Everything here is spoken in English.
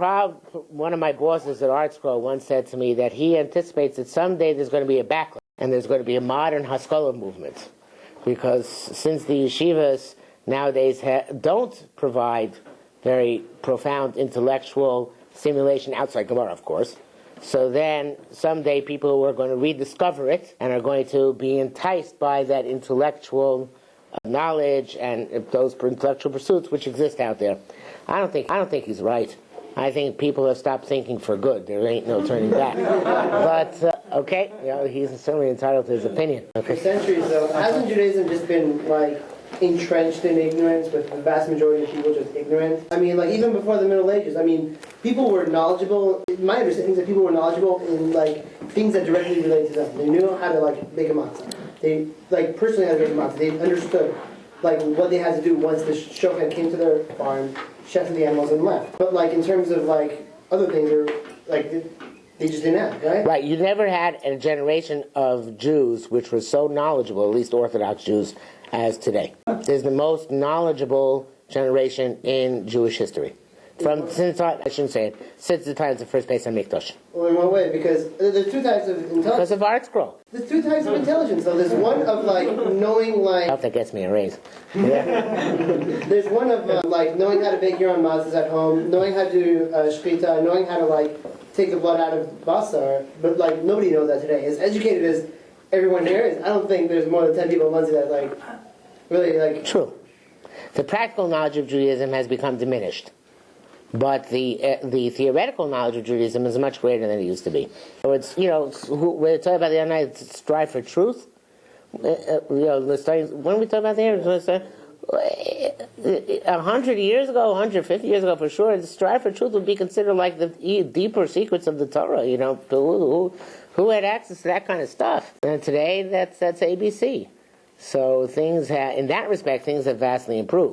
One of my bosses at Art School once said to me that he anticipates that someday there's going to be a backlash and there's going to be a modern Haskalah movement, because since the yeshivas nowadays don't provide very profound intellectual stimulation outside Gemara, of course. So then someday people are going to rediscover it and are going to be enticed by that intellectual knowledge and those intellectual pursuits which exist out there. I don't think he's right. I think people have stopped thinking for good. There ain't no turning back. But okay, he's certainly entitled to his opinion. Okay. For centuries, though, hasn't Judaism just been entrenched in ignorance, with the vast majority of people just ignorant? I mean, even before the Middle Ages, people were knowledgeable. My understanding is that people were knowledgeable in things that directly related to them. They knew how to make a matzah. They personally how to make a matzah. They understood what they had to do once the shofet came to their farm, shepherded the animals, and left. But in terms of other things, they just didn't have, right? Right. You never had a generation of Jews which were so knowledgeable, at least Orthodox Jews, as today. There's the most knowledgeable generation in Jewish history. Since the times of first Beis HaMikdash. Well, in what way? Because there's two types of intelligence. Because of Art Scroll. There's two types of intelligence. So there's one of knowing I hope that gets me a raise. There's one of knowing how to bake your own matzos at home, knowing how to do shchita, knowing how to take the blood out of basar. But nobody knows that today. As educated as everyone here is, I don't think there's more than 10 people in Muncie that really True. The practical knowledge of Judaism has become diminished. But the theoretical knowledge of Judaism is much greater than it used to be. So we're talking about the other night, strive for truth. When we talk about the 100 years ago, 150 years ago, for sure, the strive for truth would be considered the deeper secrets of the Torah. Who had access to that kind of stuff? And today, that's ABC. So in that respect, things have vastly improved.